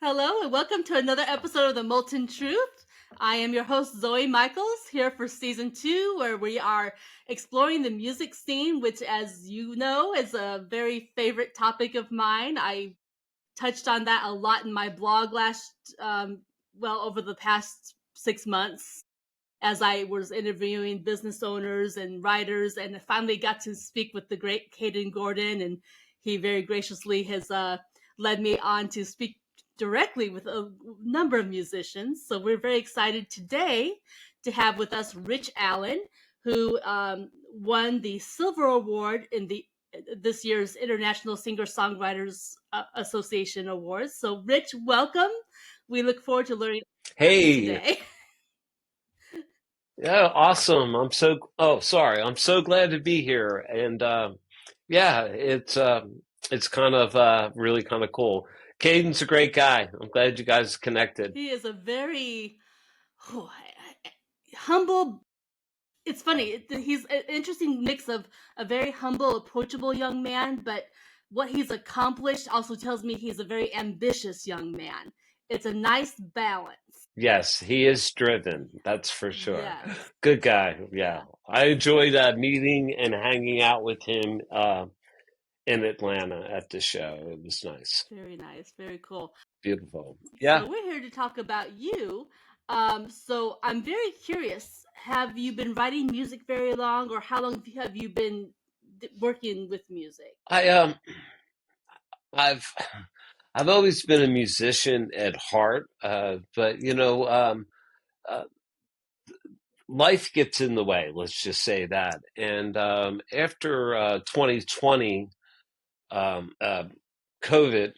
Hello and welcome to another episode of the Molten Truth. I am your host, Zoey Michaels, here for season 2, where we are exploring the music scene, which, as you know, is a very favorite topic of mine. I touched on that a lot in my blog over the past 6 months, as I was interviewing business owners and writers, and I finally got to speak with the great Caden Gordon, and he very graciously has led me on to speak directly with a number of musicians. So we're very excited today to have with us Rich Allen, who won the Silver Award in the this year's International Singer-Songwriters Association Awards. So, Rich, welcome. We look forward to learning about you Hey, today. yeah, awesome. Sorry. I'm so glad to be here. And yeah, it's kind of really kind of cool. Caden's a great guy. I'm glad you guys connected. He is a very oh, humble. It's funny. He's an interesting mix of a very humble, approachable young man, but what he's accomplished also tells me he's a very ambitious young man. It's a nice balance. Yes, he is driven. That's for sure. Yes. Good guy. Yeah. Yeah. I enjoyed meeting and hanging out with him in Atlanta at the show. It was nice. Very nice. Very cool. Beautiful. So Yeah. we're here to talk about you. So I'm very curious. Have you been writing music very long, or how long have you been working with music? I've I've always been a musician at heart, but uh, life gets in the way. Let's just say that. And after 2020, COVID,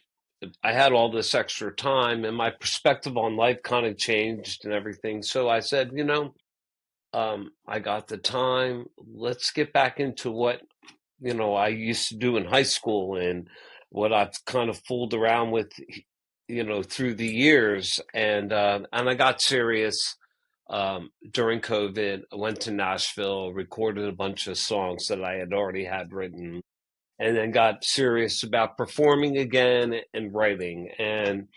I had all this extra time, and my perspective on life kind of changed and everything. So I said, I got the time. Let's get back into what I used to do in high school and what I've kind of fooled around with, through the years. And I got serious during COVID. I went to Nashville, recorded a bunch of songs that I had already had written, and then got serious about performing again and writing. And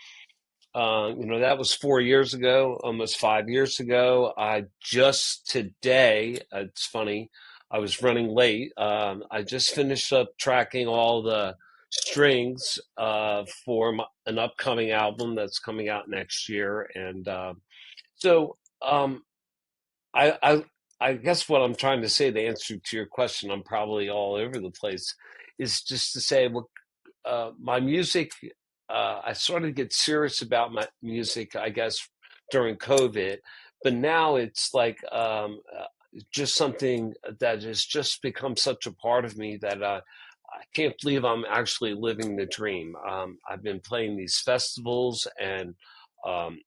that was 4 years ago, almost 5 years ago. I just today, it's funny, I was running late. I just finished up tracking all the strings for an upcoming album that's coming out next year. And so I, I, I guess what I'm trying to say, the answer to your question, I'm probably all over the place, is just to say, well, my music, I started to get serious about my music, I guess, during COVID, but now it's like just something that has just become such a part of me that I can't believe I'm actually living the dream. I've been playing these festivals, and um,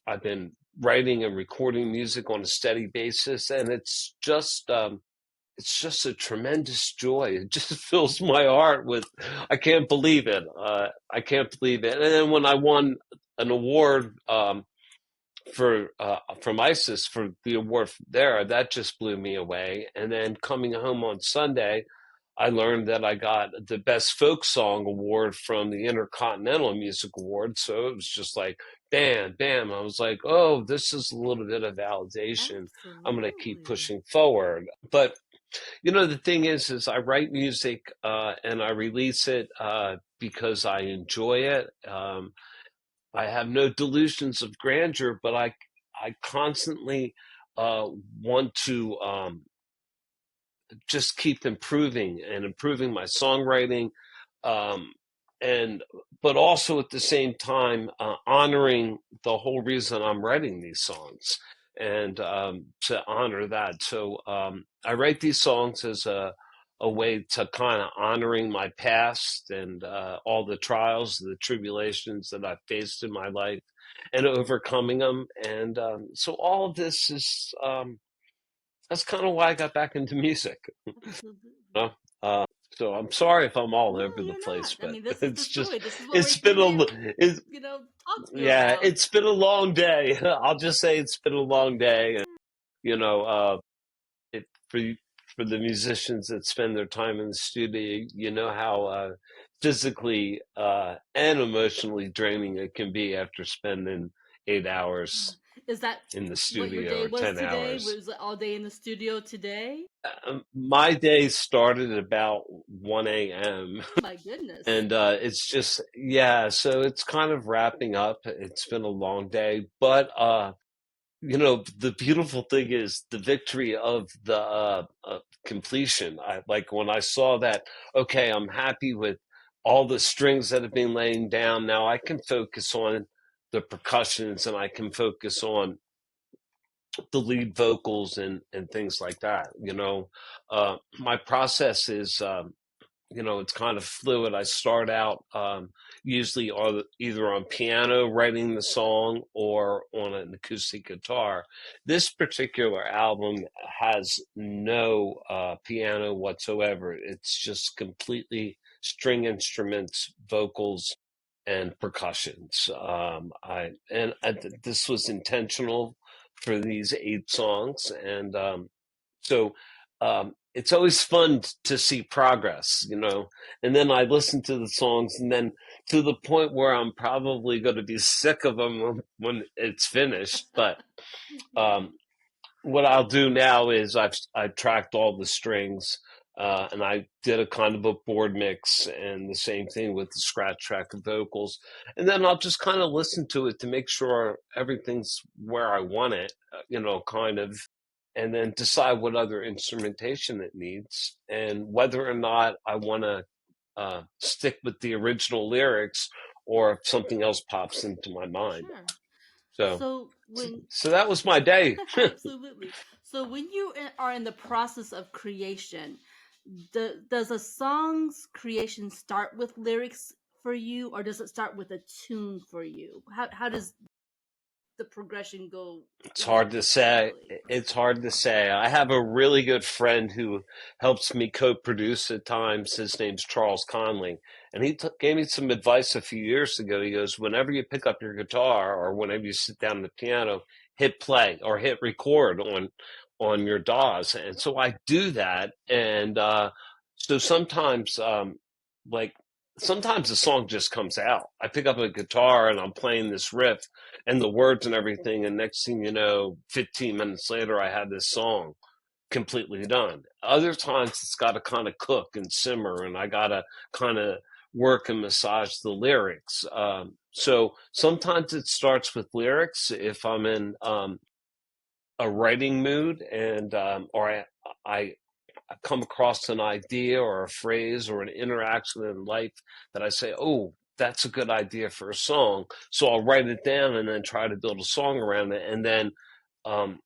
I've been writing and recording music on a steady basis, and it's just a tremendous joy. It just fills my heart with, I can't believe it. I can't believe it. And then when I won an award from ISIS for the award there, that just blew me away. And then coming home on Sunday, I learned that I got the Best Folk Song Award from the Intercontinental Music Award. So it was just like, bam, bam. I was like, oh, this is a little bit of validation. I'm going to keep Absolutely. pushing forward. But the thing is I write music and I release it because I enjoy it. I have no delusions of grandeur, but I constantly want to just keep improving and improving my songwriting, um, and but also at the same time honoring the whole reason I'm writing these songs, and to honor that. So I write these songs as a way to kind of honoring my past and all the trials, the tribulations that I've faced in my life, and overcoming them. And so all of this is. That's kind of why I got back into music. Absolutely. You know? So I'm sorry if I'm all No, over the you're place, not. I but mean, this is the it's just story. This is what we're it's here been to, it's talk to you yeah, about. it's been a long day. I'll just say it's been a long day, and you know, it for the musicians that spend their time in the studio, you know how physically and emotionally draining it can be after spending 8 hours Is that in the what your studio day or was 10 today? hours. Was it all day in the studio today? My day started at about 1 a.m. Oh my goodness. and it's just, yeah, so it's kind of wrapping up. It's been a long day, but the beautiful thing is the victory of the completion. I like when I saw that, okay, I'm happy with all the strings that have been laying down. Now I can focus on the percussions and I can focus on the lead vocals and things like that. My process is it's kind of fluid. I start out usually either on piano writing the song or on an acoustic guitar. This particular album has no piano whatsoever. It's just completely string instruments, vocals, and percussions. This was intentional for these 8 songs, and so it's always fun to see progress. And then I listen to the songs, and then to the point where I'm probably going to be sick of them when it's finished. But Yeah. um, what I'll do now is I've tracked all the strings, and I did a kind of a board mix, and the same thing with the scratch track of vocals, and then I'll just kind of listen to it to make sure everything's where I want it, kind of, and then decide what other instrumentation it needs and whether or not I want to stick with the original lyrics or if something else pops into my mind. Sure. So, So when so that was my day. absolutely. So when you are in the process of creation, does a song's creation start with lyrics for you, or does it start with a tune for you? How does the progression go It's hard to say. usually? It's hard to say. I have a really good friend who helps me co-produce at times. His name's Charles Conley, and he gave me some advice a few years ago. He goes, "Whenever you pick up your guitar or whenever you sit down at the piano, hit play or hit record on your DAWs." And so I do that, and so like sometimes the song just comes out. I pick up a guitar and I'm playing this riff and the words and everything. And next thing you know, 15 minutes later, I had this song completely done. Other times it's got to kind of cook and simmer, and I got to kind of work and massage the lyrics. So sometimes it starts with lyrics if I'm in a writing mood, and or I come across an idea or a phrase or an interaction in life that I say, oh, that's a good idea for a song. So I'll write it down and then try to build a song around it, and um,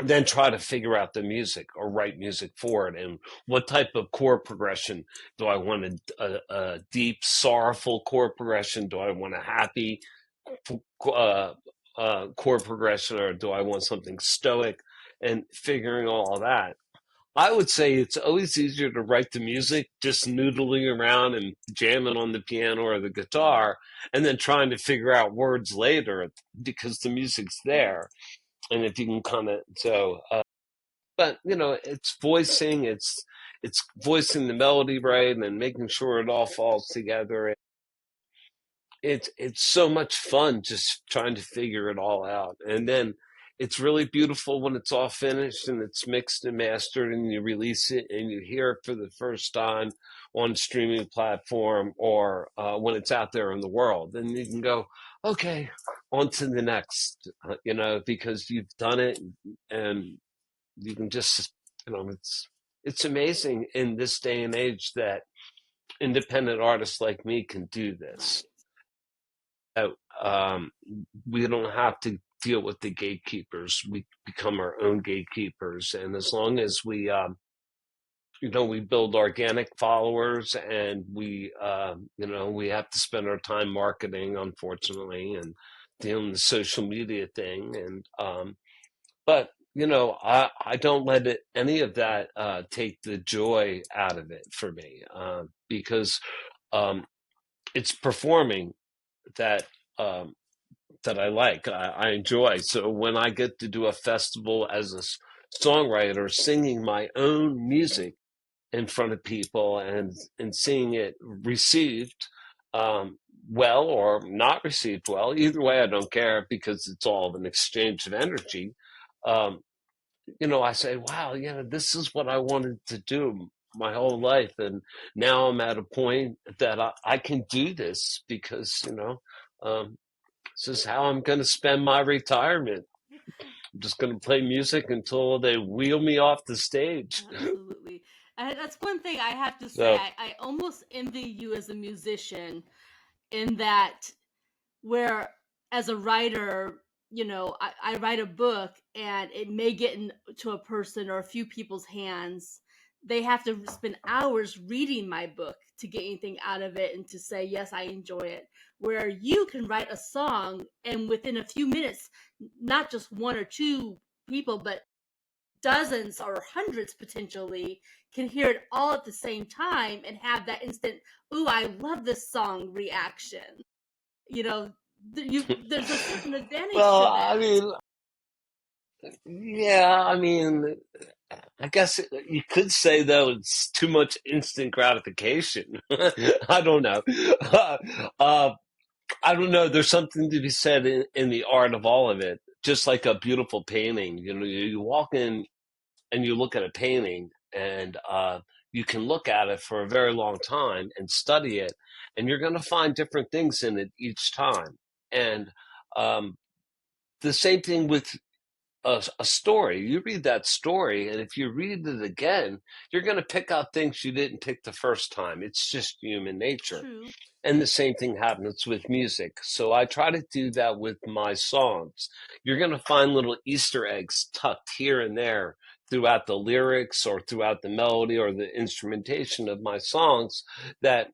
then try to figure out the music or write music for it. And what type of chord progression do I want? A deep, sorrowful chord progression? Do I want a happy uh, chord progression, or do I want something stoic? And figuring all that. I would say it's always easier to write the music just noodling around and jamming on the piano or the Mhm. guitar and then trying to figure out words later because the music's Yes. there. And if you can kind of, but it's voicing, it's voicing the melody right and then making sure it all falls together. It's so much fun just trying to figure it all out. And then it's really beautiful when it's all finished and it's mixed and mastered and you release it and you hear it for the first time on a streaming platform or when it's out there in the world. Then you can go, okay, on to the next, because you've done it and you can just, it's amazing in this day and age that independent artists like me can do this, Right. that we don't have to deal with the gatekeepers. We become our own gatekeepers, and as long as we build organic followers, and we have to spend our time marketing, unfortunately, and dealing with the social media thing, and but I don't let any of that take the joy out of it for me, because um, it's performing that um, that I like, I enjoy. So when I get to do a festival as a songwriter, singing my own music in front of people and seeing it received well or not received well. Either way, I don't care because it's all an exchange of energy. Um, I say, wow, this is what I wanted to do my whole life. And now I'm at a point that I can do this because, this is how I'm going to spend my retirement. I'm just going to play music until they wheel me off the stage. Absolutely. And that's one thing I have to say. So, I almost envy you as a musician in that, where as a writer, I write a book and it may get into a person or a few people's hands. They have to spend hours reading my book to get anything out of it and to say, yes, I enjoy it. Where you can write a song and within a few minutes, not just one or two people, but dozens or hundreds potentially can hear it all at the same time and have that instant, ooh, I love this song reaction. You know, there's a certain advantage well, to I that. mean, yeah, I mean, I guess you could say though it's too much instant gratification. I don't know. Uh, I don't know. There's something to be said in the art of all of it. Just like a beautiful painting, you walk in and you look at a painting, and you can look at it for a very long time and study it, and you're going to find different things in it each time. And um, the same thing with a story. You read that story, and if you read it again, you're going to pick out things you didn't pick the first time. It's just human nature. True. And the same thing happens with music. So I try to do that with my songs. You're going to find little Easter eggs tucked here and there throughout the lyrics or throughout the melody or the instrumentation of my songs that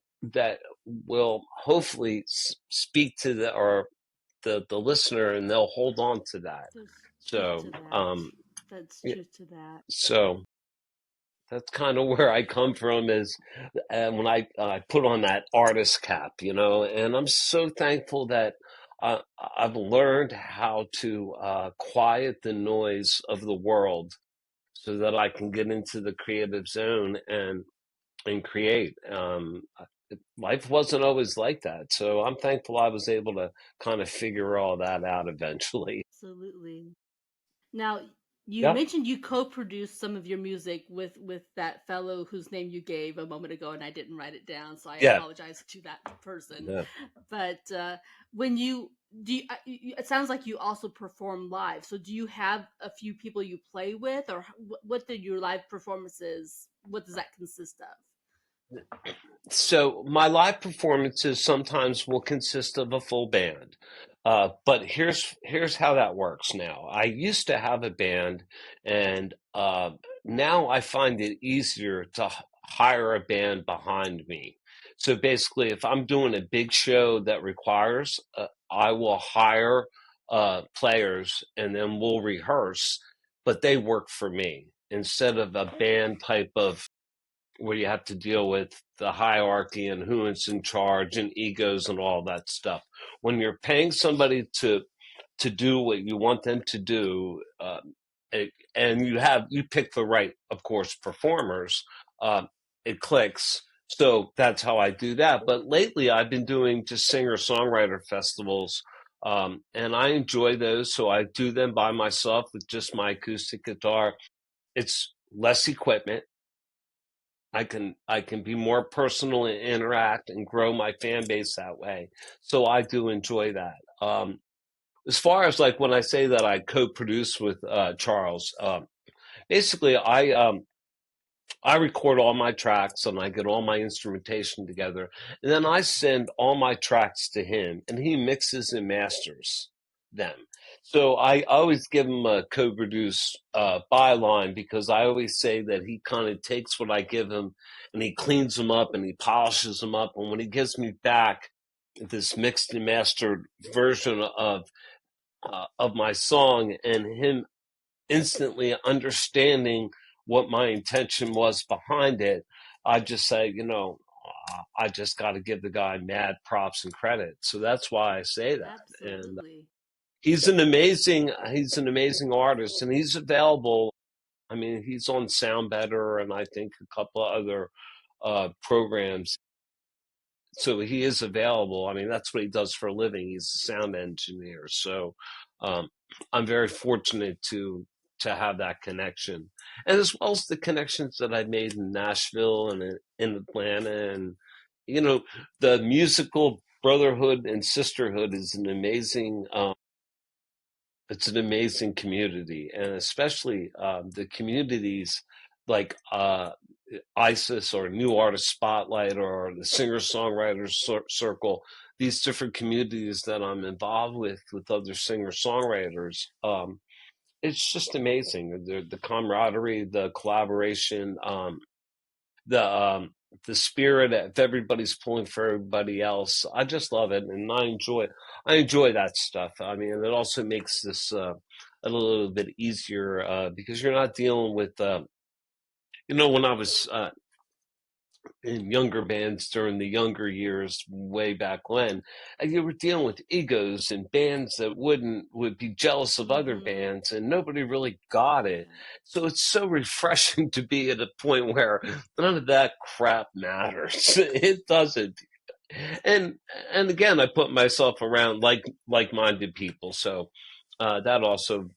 will hopefully speak to the listener, and they'll hold on to that. There's truth So to that. That's yeah, truth to that. so that's kind of where I come from is when I put on that artist cap, and I'm so thankful that I've learned how to quiet the noise of the world so that I can get into the creative zone and create. Life wasn't always like that, so I'm thankful I was able to kind of figure all that out eventually. Absolutely. Now, you Yep. mentioned you co-produced some of your music with that fellow whose name you gave a moment ago, and I didn't write it down, so I Yeah. apologize to that person. Yeah. But when you do, it sounds like you also perform live. So, do you have a few people you play with, or what do your live performances? What does that consist of? So my live performances sometimes will consist of a full band. But here's how that works now. I used to have a band, and now I find it easier to hire a band behind me. So basically, if I'm doing a big show that requires, I will hire players, and then we'll rehearse, but they work for me instead of a band type of where you have to deal with the hierarchy and who is in charge and egos and all that stuff. When you're paying somebody to do what you want them to do, and you pick the right, of course, performers, uh, it clicks. So that's how I do that. But lately, I've been doing just singer songwriter festivals. And I enjoy those, so I do them by myself with just my acoustic guitar. It's less equipment. I can be more personal and interact and grow my fan base that way. So I do enjoy that. As far as like when I say that I co-produce with Charles, basically I record all my tracks and I get all my instrumentation together, and then I send all my tracks to him, and he mixes and masters them. So I always give him a co-produce byline because I always say that he kind of takes what I give him and he cleans them up and he polishes them up, and when he gives me back this mixed and mastered version of my song, and him instantly understanding what my intention was behind it, I just say, I just got to give the guy mad props and credit. So that's why I say that. And Absolutely. he's an amazing artist, and he's available I mean, he's on Sound Better and I think a couple of other programs. So he is available. I mean, that's what he does for a living. He's a sound engineer. So um, I'm very fortunate to have that connection, and as well as the connections that I made in Nashville and in Atlanta, and you know, the musical brotherhood and sisterhood is an amazing. It's an amazing community, and especially the communities like ISIS or New Artist Spotlight or the Singer Songwriters Circle. These different communities that I'm involved with other singer songwriters. It's just amazing. The camaraderie, the collaboration, the um, the spirit of everybody's pulling for everybody else. I just love it, and I enjoy that stuff. I mean, it also makes this a little bit easier because you're not dealing with when I was in younger bands during the younger years way back when, and you were dealing with egos and bands that would be jealous of other Mm-hmm. bands, and nobody really got it. Yeah. So it's so refreshing to be at a point where none of that crap matters. It doesn't. And and again, I put myself around like-minded people, so that also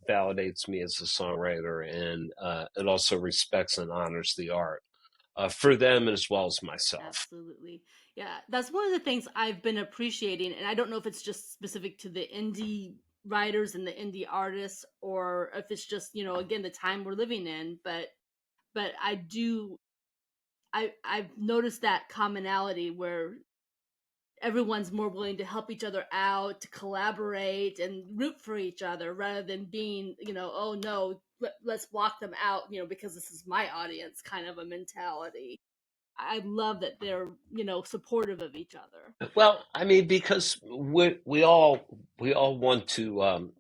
validates me as a songwriter, and it also respects and honors the art for them as well as myself. Absolutely. Yeah, that's one of the things I've been appreciating, and I don't know if it's just specific to the indie writers and the indie artists, or if it's just, again, the time we're living in, but I've noticed that commonality where everyone's more willing to help each other out, to collaborate and root for each other rather than being, oh no, let's block them out, because this is my audience kind of a mentality. I love that they're, supportive of each other. Well, I mean, because we all want to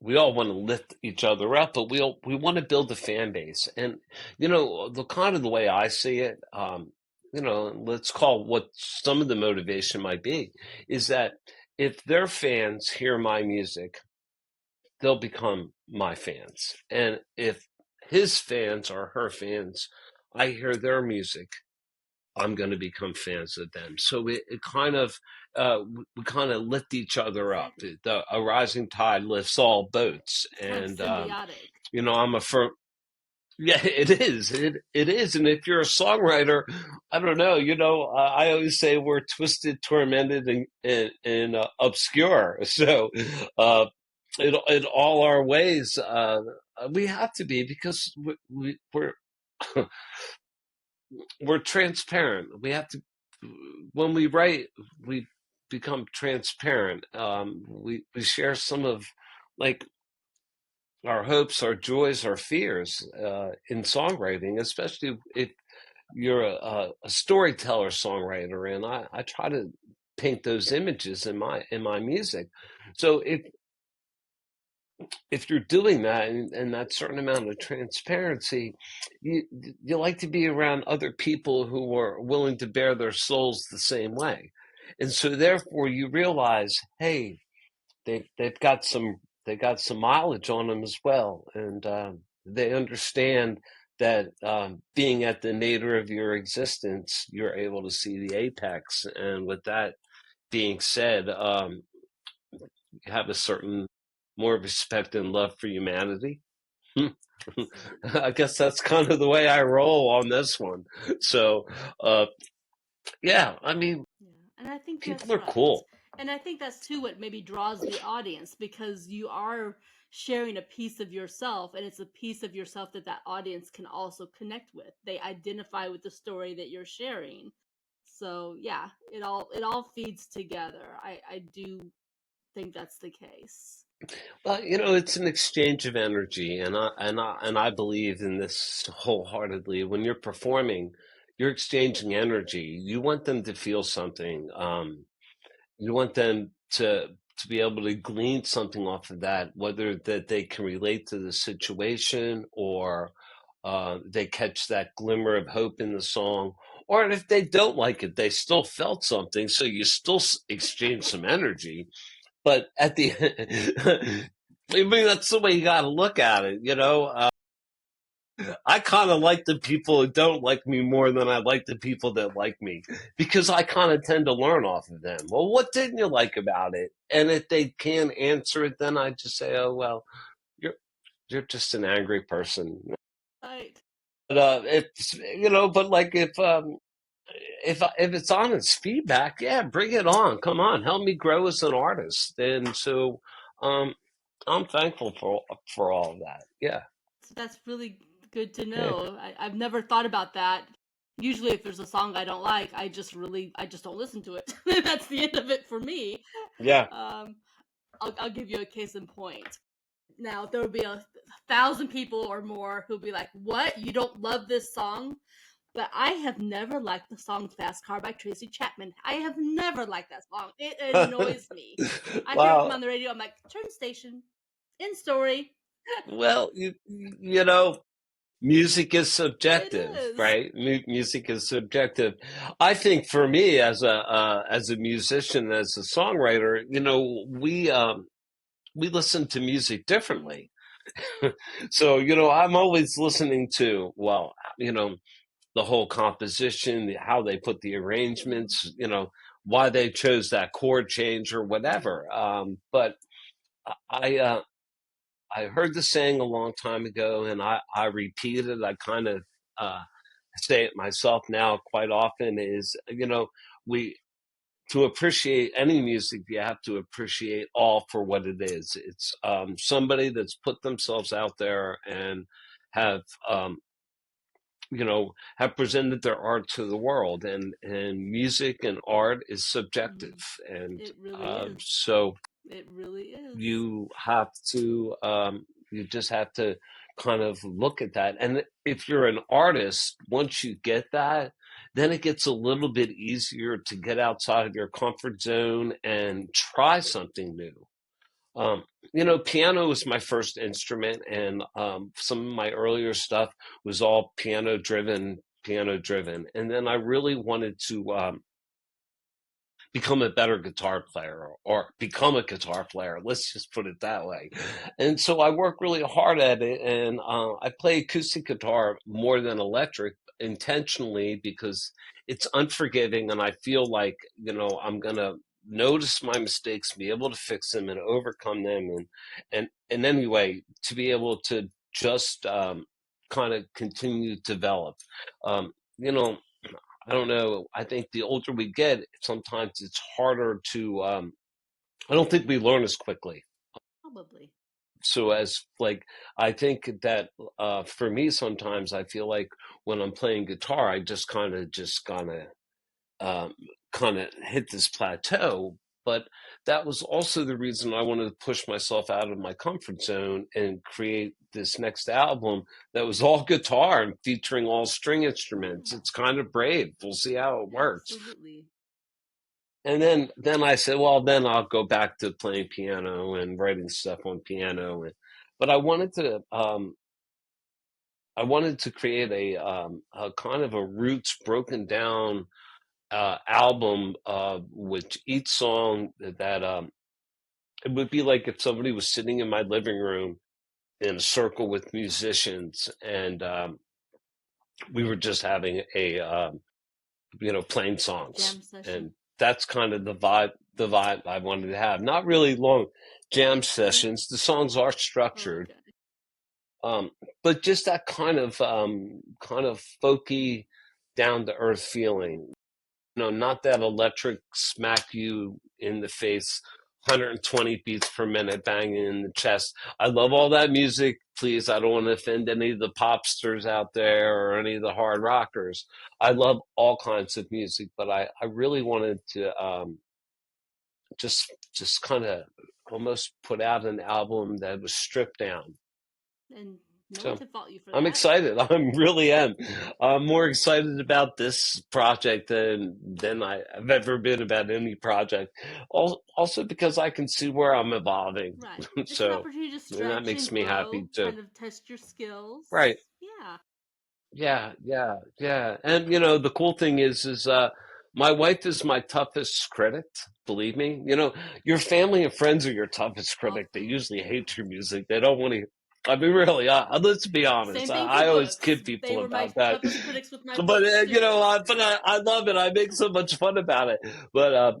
lift each other up, but we want to build a fan base. And the kind of the way I see it, let's call what some of the motivation might be, is that if their fans hear my music, they'll become my fans. And if his fans or her fans, I hear their music, I'm going to become fans of them. So it kind of we kind of lift each other up. Exactly. A rising tide lifts all boats, It's kind of and symbiotic. I'm a firm. Yeah, it is. It is. And if you're a songwriter, I don't know. I always say we're twisted, tormented, and obscure. So, in all our ways, we have to be because we're we're transparent. We have to when we write, we become transparent. We share some of like our hopes, our joys, our fears in songwriting, especially if you're a storyteller songwriter, and I try to paint those images in my music. So if you're doing that and that certain amount of transparency, you you like to be around other people who are willing to bare their souls the same way, and so therefore you realize, hey, they've got some mileage on them as well, and they understand that being at the nadir of your existence, you're able to see the apex, and with that being said, have a certain more respect and love for humanity. I guess that's kind of the way I roll on this one. So, uh, yeah, I mean, Yeah, and I think people that's are right. cool. And I think that's too what maybe draws the audience, because you are sharing a piece of yourself, and it's a piece of yourself that that audience can also connect with. They identify with the story that you're sharing. So yeah, it all feeds together. I do think that's the case. Well, it's an exchange of energy, and I believe in this wholeheartedly. When you're performing, you're exchanging energy. You want them to feel something. You want them to be able to glean something off of that, whether that they can relate to the situation or they catch that glimmer of hope in the song, or if they don't like it, they still felt something. So you still exchange some energy, but at the I mean, that's the way you got to look at it. I kind of like the people who don't like me more than I like the people that like me because I kind of tend to learn off of them. Well, what didn't you like about it? And if they can't answer it, then I just say, oh, well, you're, you're just an angry person. Right. But it's, but like if it's honest feedback, yeah, bring it on. Come on, help me grow as an artist. And so, um, I'm thankful for all of that. Yeah. So that's really good to Yeah. know. I've never thought about that. Usually, if there's a song I don't like, I just don't listen to it. That's the end of it for me. Yeah. Um, I'll give you a case in point. Now, there will be 1,000 people or more who'll be like, "What? You don't love this song?" But I have never liked the song "Fast Car" by Tracy Chapman. I have never liked that song. It annoys me. I hear it come Wow. on the radio. I'm like, "Turn station." End story. Well, you know, music is It subjective, is. right? Music is subjective. I think for me as a musician, as a songwriter, we listen to music Mhm. differently. So, I'm always listening to, well, the whole composition, how they put the Mhm. arrangements, why they chose that chord change or Yeah. whatever. But I I heard the saying a long time ago, and I repeat it. I kind of uh, say it myself now quite often. Is we to appreciate any music, you have to appreciate all for what it is. It's somebody that's put themselves out there and have have presented their art to the world, and music and art is subjective, Mhm. and It really is. so It really is. you have to you just have to kind of look at that. And if you're an artist, once you get that, then it gets a little bit easier to get outside of your comfort zone and try something new. um, Piano was my first instrument, and some of my earlier stuff was all piano driven, and then I really wanted to become a better guitar player or become a guitar player. Let's just put it that way. And so I work really hard at it, and I play acoustic guitar more than electric intentionally because it's unforgiving, and I feel like I'm gonna notice my mistakes, be able to fix them and overcome them, and anyway to be able to just kind of continue to develop. Um, you know, I don't know. I think the older we get, sometimes it's harder to. I don't think we learn as quickly. Probably. So as like, I think that for me, sometimes I feel like when I'm playing guitar, I just um, kind of hit this plateau. But that was also the reason I wanted to push myself out of my comfort zone and create this next album that was all guitar and featuring all string instruments. Yeah. It's kind of brave. We'll see how it works. Absolutely. And then I said, well, then I'll go back to playing piano and writing stuff on piano. But I wanted to create a kind of a roots broken down album with each song that it would be like if somebody was sitting in my living room in a circle with musicians, and we were just having a playing songs, Jam session. and that's kind of the vibe I wanted to have. Not really long jam Mhm. sessions. The songs are Oh, structured, okay. um, but just that kind of folky, down to earth feeling. Not that electric smack you in the face, 120 beats per minute banging in the chest. I love all that music. Please, I don't want to offend any of the popsters out there or any of the hard rockers. I love all kinds of music, but I really wanted to just kind of almost put out an album that was stripped down. And no one So can fault you for I'm that. excited. I really am. I'm more excited about this project than I've ever been about any project. Also because I can see where I'm evolving. Right. It's an So, opportunity to and that stretch makes and me grow, happy too. kind of test your skills. Right. Yeah. Yeah, yeah, yeah. And the cool thing is my wife is my toughest critic, believe me. Your family and friends are your toughest Oh, critic. They usually hate your music. They don't want to I mean, really, let's be honest. Same thing for I always books. kid They people were my about that, toughest critics with my but books you know, too. I love it. I make so much fun about it. But uh,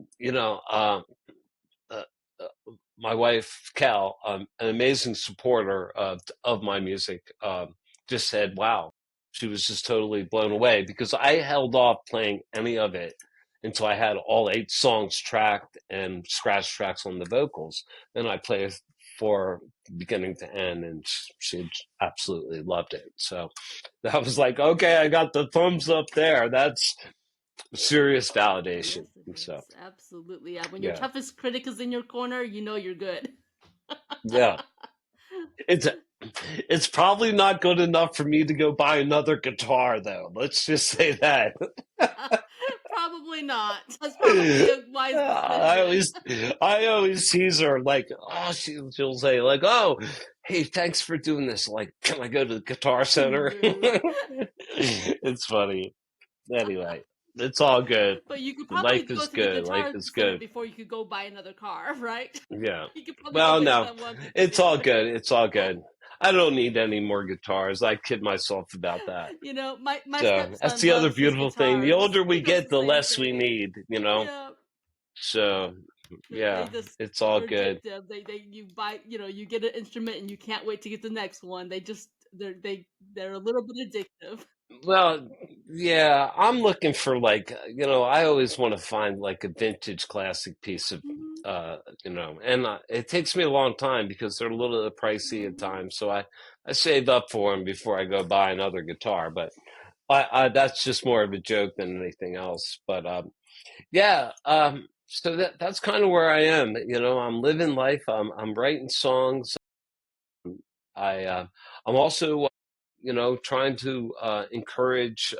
my wife Cal, an amazing supporter of my music, just said, "Wow." She was just totally blown away because I held off playing any of it until I had all 8 songs tracked and scratch tracks on the vocals. Then I played for beginning to end, and she absolutely loved it. So that was like, okay, I got the thumbs up there. That's serious validation. Yes, it And so, is. Absolutely. Yeah. When your yeah, toughest critic is in your corner, you know you're good. yeah. It's it's probably not good enough for me to go buy another guitar, though. Let's just say that. Probably not. That's probably a wise I decision. always, I always tease her like, oh, she'll say like, oh, hey, thanks for doing this. Like, can I go to the Guitar Center? Rude. It's funny. Anyway, it's all good. But you could probably Life go is to the good. Life guitar is center good. before you could go buy another car, right? Yeah. You could probably go Well, fix no, that one before it's the all other. good. It's all good. I don't need any more guitars. I kid myself about that. You know, my So that's stepson the other loves his beautiful thing. The guitars. older we He does get, the the same less we thing. need, you know? Yeah. So, They yeah, just it's all they're good. addictive. They you buy, you get an instrument and you can't wait to get the next one. They're a little bit addictive. Well, yeah, I'm looking for like, I always want to find like a vintage classic piece of, Mhm. and it takes me a long time because they're a little pricey at Mhm. times. So I save up for them before I go buy another guitar. But that's just more of a joke than anything else. But yeah, so that's kind of where I am. I'm living life. I'm writing songs. I I'm also trying to encourage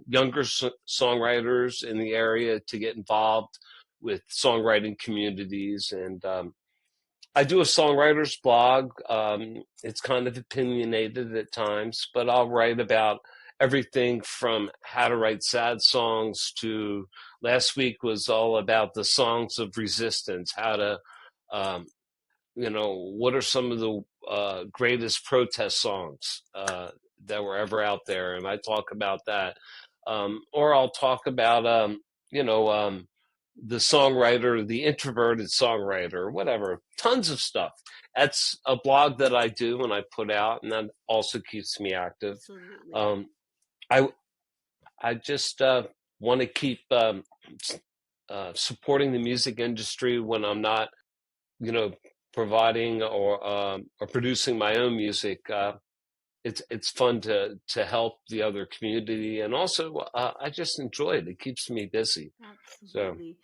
younger songwriters in the area to get involved with songwriting communities. And I do a songwriter's blog. It's kind of opinionated at times, but I'll write about everything from how to write sad songs to last week was all about the songs of resistance, how to um, what are some of the greatest protest songs that were ever out there? And I talk about that. Or I'll talk about, you know, um, the songwriter, the introverted songwriter, whatever, tons of stuff. That's a blog that I do and I put out, and that also keeps me active. Absolutely. Um, I, I just want to keep supporting the music industry when I'm not you know, providing or producing my own music. It's fun to help the other community, and also I just enjoy it. It keeps me busy. So Absolutely.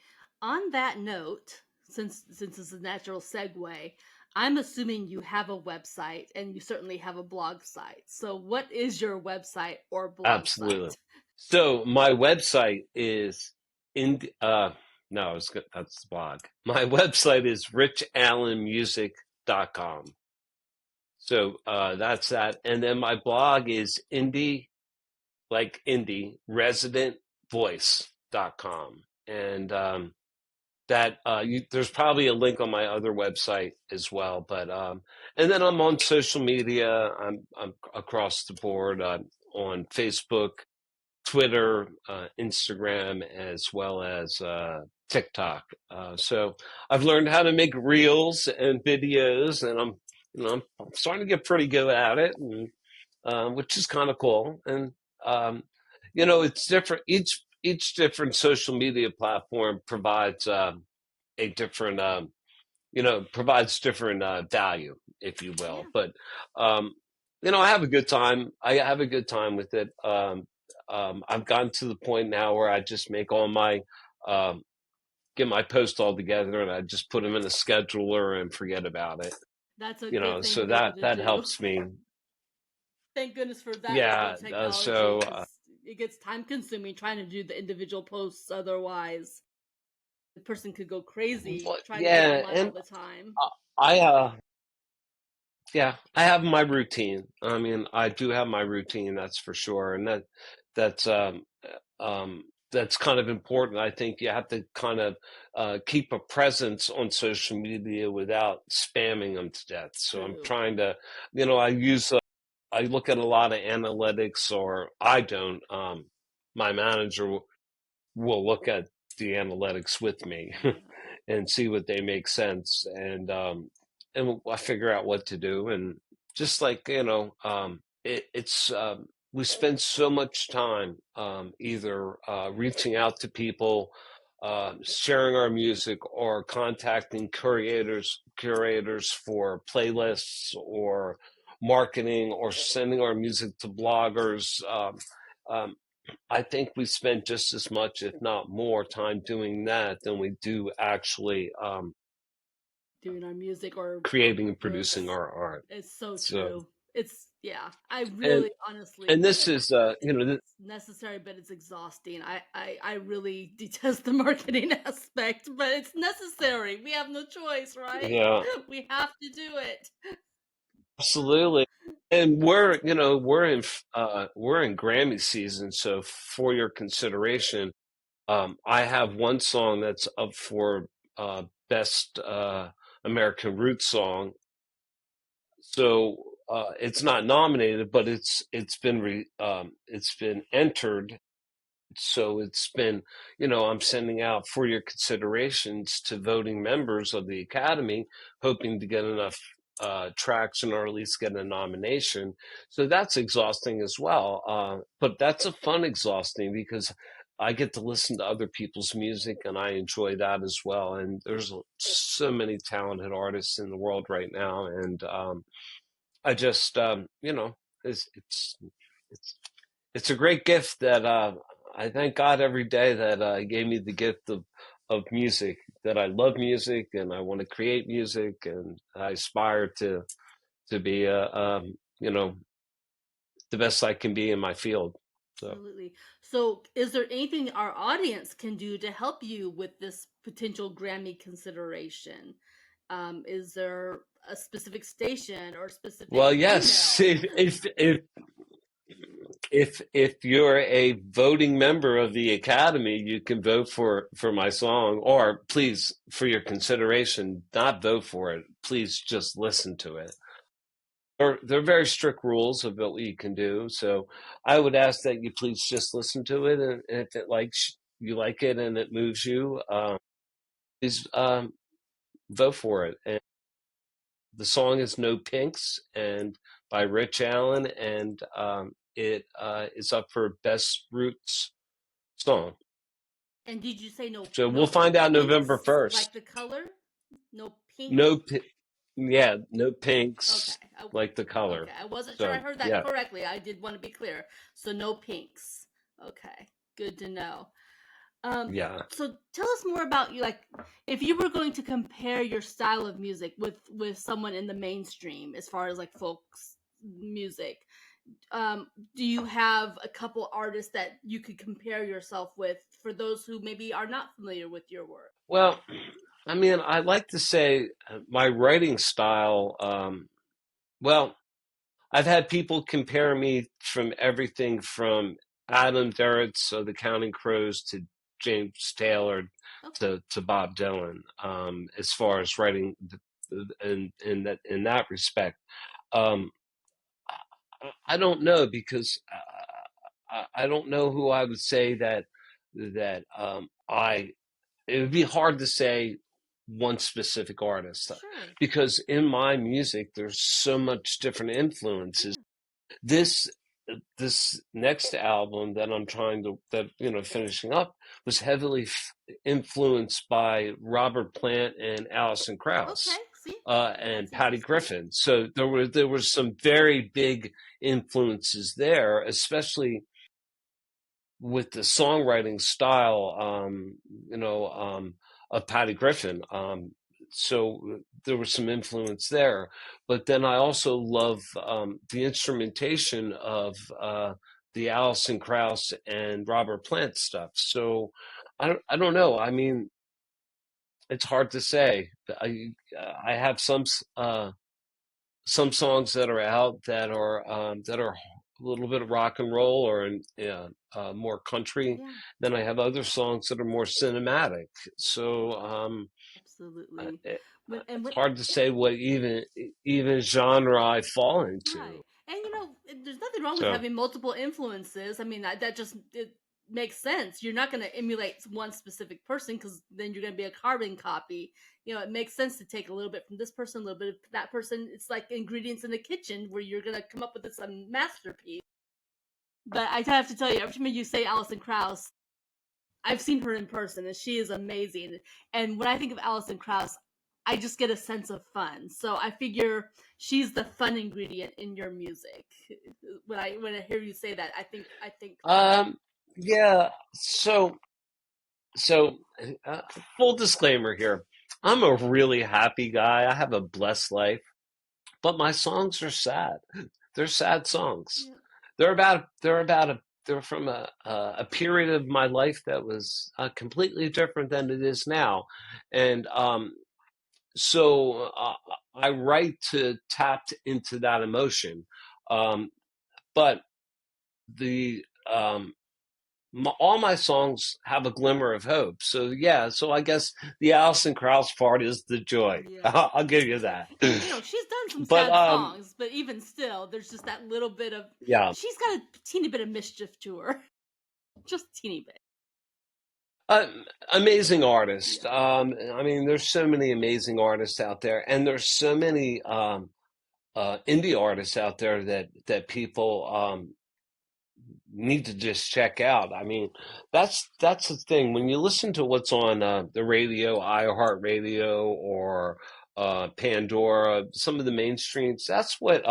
On that note, since it's a natural segue, I'm assuming you have a website and you certainly have a blog site. So what is your website or blog absolutely. site? So my website is in. No, that's the blog. My website is richallenmusic.com. So that's that, and then my blog is indie residentvoice.com. And there's probably a link on my other website as well. But and then I'm on social media. I'm across the board on Facebook, Twitter, Instagram, as well as TikTok. So I've learned how to make reels and videos, and I'm starting to get pretty good at it, and which is kind of cool. And um, it's different. Each different social media platform provides a different, provides different value, if you will. Yeah, But um, I have a good time. I have a good time with it. I've gotten to the point now where I just make all my um, get my posts all together and I just put them in a scheduler and forget about it. that's a good thing to So be able that to that do. helps me. Thank goodness for that level Yeah. of technology So because it gets time consuming trying to do the individual posts otherwise. The person could go crazy trying to be yeah, online all and the time. I yeah, I have my routine. I mean, I do have my routine, that's for sure, and that's that's kind of important. I think you have to kind of keep a presence on social media without spamming them to death. So I'm True. trying to, I look at a lot of analytics, or I don't. My manager will look at the analytics with me and see what they make sense, and I figure out what to do. And just like it's we spend so much time either reaching out to people, sharing our music, or contacting curators for playlists, or marketing, or sending our music to bloggers. Um, I think we spend just as much, if not more, time doing that than we do actually Doing our music or creating and producing books. our art. It's so So, true. It's yeah. I and really honestly and this is it's necessary, but it's exhausting. I really detest the marketing aspect, but it's necessary. We have no choice, right? yeah, We have to do it. absolutely. And we're in Grammy season, so for your consideration, I have one song that's up for best American Roots song. So it's not nominated, but it's been entered. So it's been, I'm sending out for your considerations to voting members of the Academy, hoping to get enough traction, or at least get a nomination. So that's exhausting as well. But that's a fun exhausting, because I get to listen to other people's music, and I enjoy that as well. And there's so many talented artists in the world right now. And I just, it's, it's it's a great gift that I thank God every day that He gave me the gift of music. That I love music, and I want to create music, and I aspire to be the best I can be in my field. So, Absolutely. So, is there anything our audience can do to help you with this potential Grammy consideration? Is there a specific station or specific well, yes, email? if you're a voting member of the Academy, you can vote for my song, or please, for your consideration, not vote for it. Please just listen to it. There are very strict rules of what you can do. So I would ask that you please just listen to it, and if it likes you like it and it moves you, please vote for it. And the song is "No Pinks" and by Rich Allen, and it is up for Best Roots Song. And did you say So we'll no find out November pinks like 1st. the color? No pink. No, yeah, no Okay. pinks like the color. Okay. I wasn't sure I So heard that yeah. correctly. I did want to be clear. So no pinks. Okay. Good to know. Yeah. So tell us more about you. Like, if you were going to compare your style of music with someone in the mainstream, as far as like folks music, do you have a couple artists that you could compare yourself with for those who maybe are not familiar with your work? Well, I mean, I like to say my writing style. Well, I've had people compare me from everything from Adam Duritz of the Counting Crows to James Taylor Okay. to Bob Dylan, as far as writing in that respect. Um, I don't know, because I don't know who I would say that I. It would be hard to say one specific artist, Sure. because in my music there's so much different influences. Yeah. This this next album that I'm trying to that finishing up was heavily influenced by Robert Plant and Alison Okay. Krauss, See, and that's Patty interesting. Griffin. So there was some very big influences there, especially with the songwriting style, of Patty Griffin. So there was some influence there, but then I also love the instrumentation of the Alison Krauss and Robert Plant stuff. So I don't know. I mean, it's hard to say. I have some songs that are out that are little bit of rock and roll or more country. Yeah, Then I have other songs that are more cinematic. So absolutely. it, And it's what hard to say what even genre I fall into. Right. And there's nothing wrong with So having multiple influences. I mean, that just it makes sense. You're not going to emulate one specific person because then you're going to be a carbon copy. It makes sense to take a little bit from this person, a little bit of that person. It's like ingredients in the kitchen where you're going to come up with this masterpiece. But I have to tell you, every time you say Alison Krauss, I've seen her in person and she is amazing. And when I think of Alison Krauss, I just get a sense of fun. So I figure she's the fun ingredient in your music. When I hear you say that, I think fun. um, yeah. So full disclaimer here. I'm a really happy guy. I have a blessed life, but my songs are sad. They're sad songs. Yeah. They're from a period of my life that was completely different than it is now, and so I write to tap into that emotion, um, but the all my songs have a glimmer of hope. So yeah, so I guess the Alison Krauss part is the joy. Yeah. I'll give you that. And she's done some But sad songs, but even still, there's just that little bit of yeah, she's got a teeny bit of mischief to her. Just teeny bit. uh, amazing artist. Yeah. I mean, there's so many amazing artists out there, and there's so many indie artists out there that people need to just check out. I mean, that's the thing. When you listen to what's on the radio, iHeartRadio or Pandora, some of the mainstreams, that's what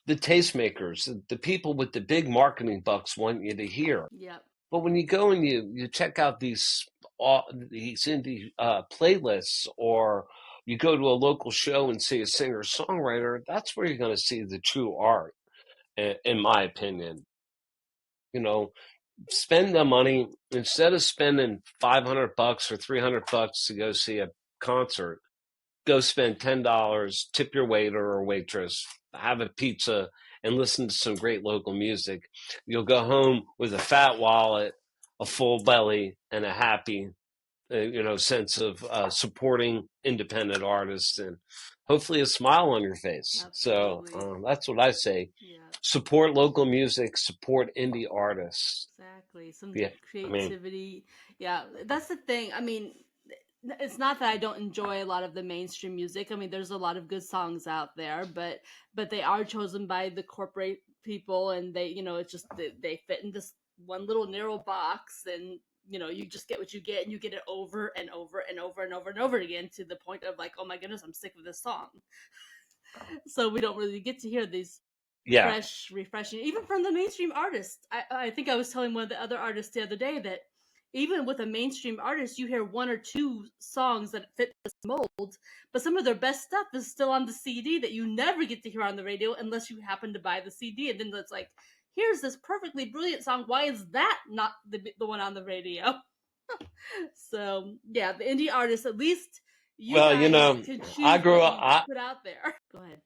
the tastemakers, the people with the big marketing bucks want you to hear. Yep. But when you go and you check out these indie playlists, or you go to a local show and see a singer songwriter, that's where you're going to see the true art, in my opinion. You know, spend the money instead of spending $500 or $300 to go see a concert. Go spend $10, tip your waiter or waitress, have a pizza, and listen to some great local music. You'll go home with a fat wallet, a full belly, and a happy, sense of supporting independent artists, and hopefully a smile on your face. So Absolutely. that's what I say. Yeah. Support local music, support indie artists. Exactly. Some Yeah, I mean, creativity. Yeah, that's the thing. I mean, it's not that I don't enjoy a lot of the mainstream music. I mean, there's a lot of good songs out there, but they are chosen by the corporate people, and it's just they fit in this one little narrow box, and you just get what you get, and you get it over and over and over and over and over again to the point of like, oh my goodness, I'm sick of this song. So we don't really get to hear these yeah. fresh, refreshing, even from the mainstream artists. I think I was telling one of the other artists the other day that even with a mainstream artist, you hear one or two songs that fit this mold, but some of their best stuff is still on the CD that you never get to hear on the radio unless you happen to buy the CD. And then it's like, here's this perfectly brilliant song. Why is that not the one on the radio? So yeah, the indie artists, at least you Well, guys can I choose grew what up. you put out there. Go ahead.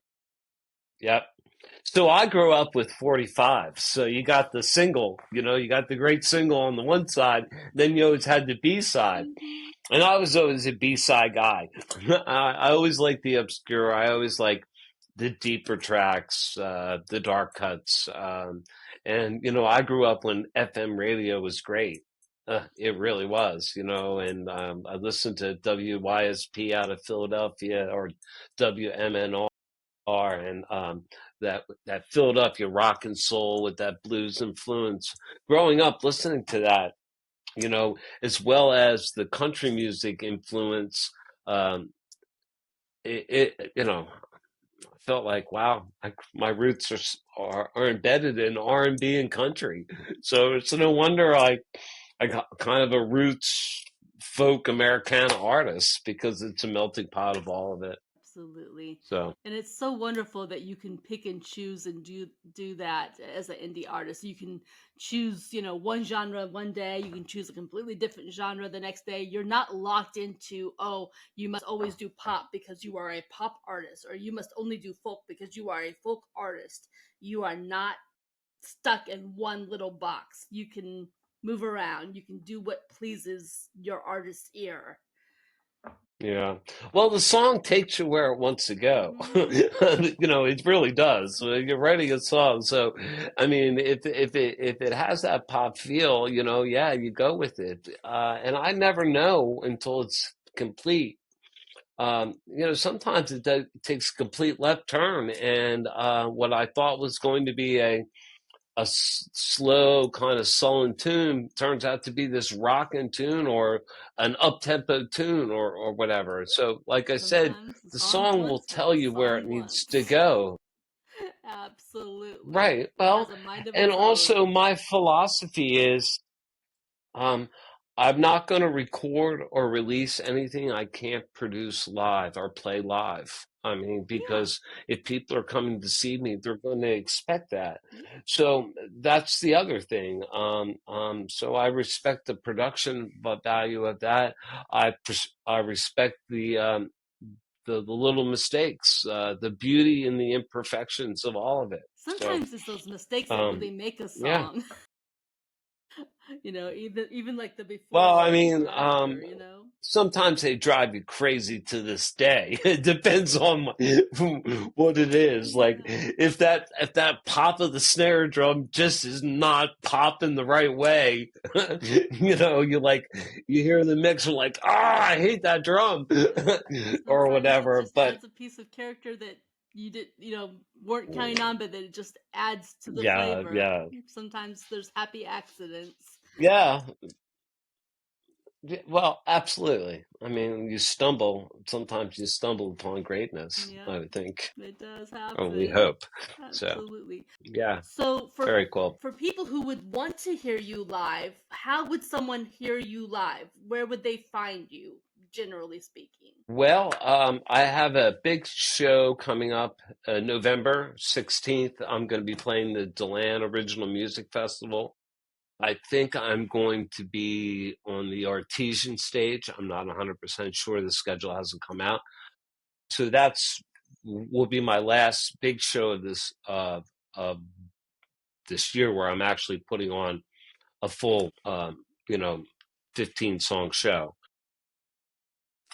Yep. So I grew up with 45. So you got the single, you got the great single on the one side, then you always had the B side. Mm-hmm. And I was always a B side guy. I always liked the obscure. I always like the deeper tracks, the dark cuts. And, I grew up when FM radio was great. It really was, and I listened to WYSP out of Philadelphia, or WMNR, and that Philadelphia rock and soul with that blues influence. Growing up listening to that, as well as the country music influence, um, I felt like, wow, my roots are embedded in R&B and country. So it's no wonder I got kind of a roots folk Americana artist, because it's a melting pot of all of it. Absolutely. So And it's so wonderful that you can pick and choose and do that as an indie artist. You can choose, one genre one day, you can choose a completely different genre the next day. You're not locked into, oh, you must always do pop because you are a pop artist, or you must only do folk because you are a folk artist. You are not. stuck in one little box. You can move around. You can do what pleases your artist's ear. Yeah. Well, the song takes you where it wants to go. It really does. You're writing a song, so I mean, if it has that pop feel, yeah, you go with it. And I never know until it's complete. Sometimes it takes a complete left turn, and what I thought was going to be a slow kind of sullen tune turns out to be this rocking tune or an up-tempo tune or whatever. So like I said, Sometimes the the song song will wants what tell the you where it song needs to wants. go. Absolutely. Right. It has Well, a mind of and its own. also my philosophy is um, I'm not going to record or release anything I can't produce live or play live. I mean, Yeah. because if people are coming to see me, they're going to expect that. Yeah. So that's the other thing. So I respect the production value of that. I respect the little mistakes, the beauty and the imperfections of all of it. So Sometimes it's those mistakes that um, really make a yeah. song. Even like the Well, before I and mean, before after. sometimes they drive you crazy to this day. It depends on what it is. Like Yeah. if that pop of the snare drum just is not popping the right way, you hear the mixer like, I hate that drum Yeah. or Sometimes it whatever. just But adds a piece of character that you did, weren't counting on, but that it just adds to the yeah, flavor. yeah, Sometimes there's happy accidents. yeah. Well, absolutely. I mean, sometimes you stumble upon greatness, Yeah, I would think. it does Or we happen. hope. So, Absolutely. yeah, So very cool. for people who would want to hear you live, how would someone hear you live? Where would they find you, generally speaking? Well, I have a big show coming up November 16th. I'm going to be playing the Deland Original Music Festival. I think I'm going to be on the Artesian stage. I'm not 100% sure. The schedule hasn't come out. So that's will be my last big show of this year where I'm actually putting on a full 15 song show,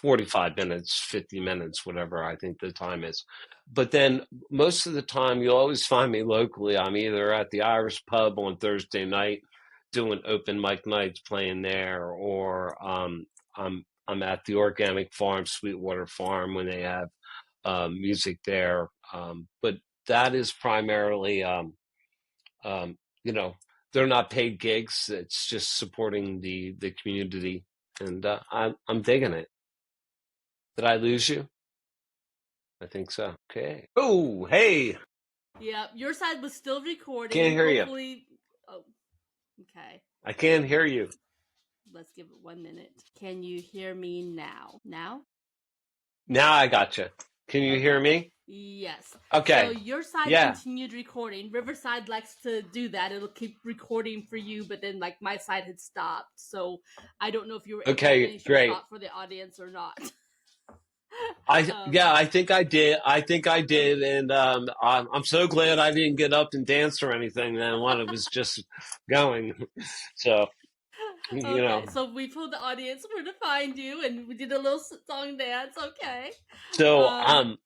45 minutes, 50 minutes, whatever I think the time is. But then most of the time you'll always find me locally. I'm either at the Irish Pub on Thursday night doing open mic nights playing there, or I'm at the Organic Farm, Sweetwater Farm, when they have music there. But that is primarily, um, you know, they're not paid gigs. It's just supporting the community, and I'm digging it. Did I lose you? I think so. Okay. Oh, hey, Yeah, your side was still can't recording. hear you. Hopefully, oh, okay. I can't hear you. Let's give it 1 minute. Can you hear me now? Now? Now I got you. Can you hear Okay. me? Yes. So Okay. your side Yeah. continued recording. Riverside likes to do that. It'll keep recording for you, but then like my side had stopped. So I don't know if you were able to Okay. finish your Great. thought for the audience or not. Yeah, um, I think I did. I think I did, okay. and I'm so glad I didn't get up and dance or anything. Then when it was just going, so you Okay, know. so we told the audience where to find you, and we did a little song dance. Okay. So Um,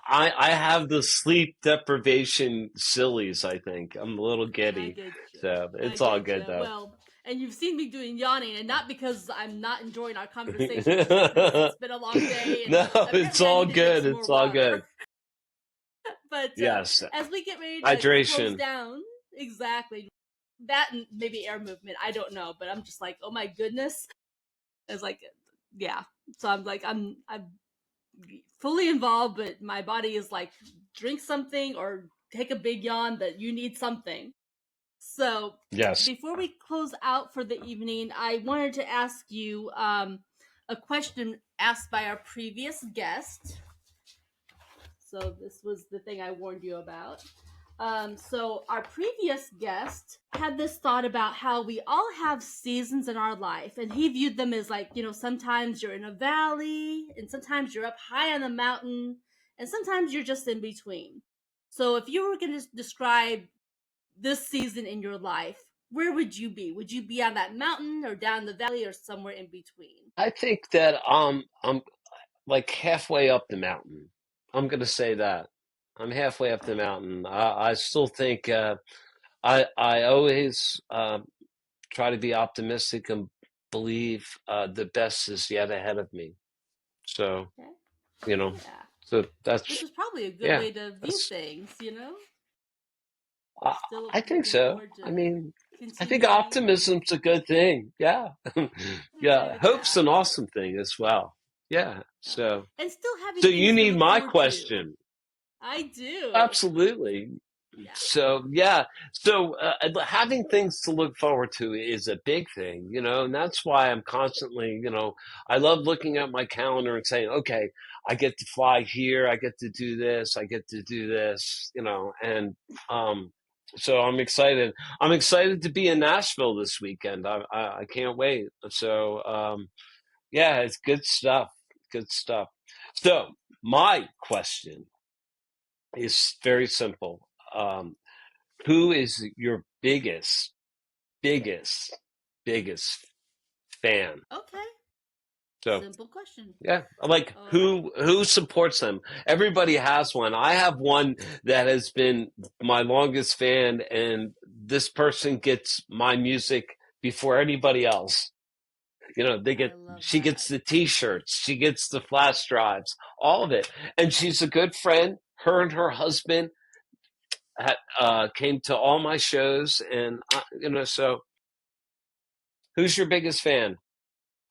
I have the sleep deprivation sillies. I think I'm a little I giddy, get you. so I it's all get good you. though. Well, and you've seen me doing yawning, and not because I'm not enjoying our conversation, just because it's been a long day, and No, it's apparently I all need to drink good. some more It's all water. good. But Yes, as we get ready to close hydration. down, exactly that, and maybe air movement. I don't know, but I'm just like, oh my goodness. It's like, yeah. So I'm like, I'm fully involved, but my body is like, drink something or take a big yawn. That you need something. So Yes. before we close out for the evening, I wanted to ask you a question asked by our previous guest. So this was the thing I warned you about. So our previous guest had this thought about how we all have seasons in our life, and he viewed them as like, sometimes you're in a valley, and sometimes you're up high on a mountain, and sometimes you're just in between. So if you were going to describe this season in your life, where would you be? Would you be on that mountain or down the valley or somewhere in between? I think that I'm like halfway up the mountain. I'm gonna say that. I'm halfway up the mountain. I still think I always try to be optimistic and believe the best is yet ahead of me. So, Okay. you know, Yeah. so Which that's is probably a good yeah, way to view that's things, you know? I, Still I think looking so. forward I to mean, I think continuing. optimism's a good thing. Yeah. Very Yeah, good hope's job. an awesome thing as well. Yeah. Yeah. And still So having you things to need look my forward to. question. I do. Absolutely. Yeah. So yeah, so having things to look forward to is a big thing, and that's why I'm constantly, I love looking at my calendar and saying, okay, I get to fly here, I get to do this, I get to do this, and um, so I'm excited. I'm excited to be in Nashville this weekend. I can't wait. So yeah, it's good stuff. Good stuff. So my question is very simple. Who is your biggest, biggest fan? Okay. So Simple question. yeah, like All right. who supports them? Everybody has one. I have one that has been my longest fan, and this person gets my music before anybody else. I love She that. gets the T-shirts, she gets the flash drives, all of it, and she's a good friend. Her and her husband came to all my shows, and so who's your biggest fan,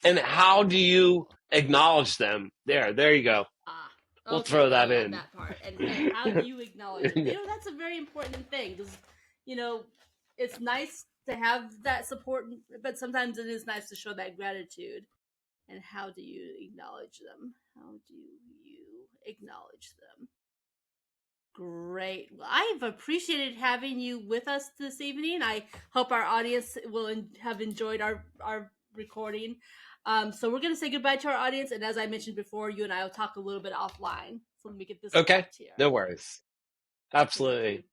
and how do you acknowledge them? There you go. Ah, We'll okay. throw I that love in. that part. And how do you acknowledge them? That's a very important thing because, you know, it's nice to have that support, but sometimes it is nice to show that gratitude. And how do you acknowledge them? How do you acknowledge them? Great. Well, I've appreciated having you with us this evening. I hope our audience will have enjoyed our recording. So we're going to say goodbye to our audience. And as I mentioned before, you and I will talk a little bit offline. So let me get this Okay, wrapped here. no worries. Thank you. Absolutely.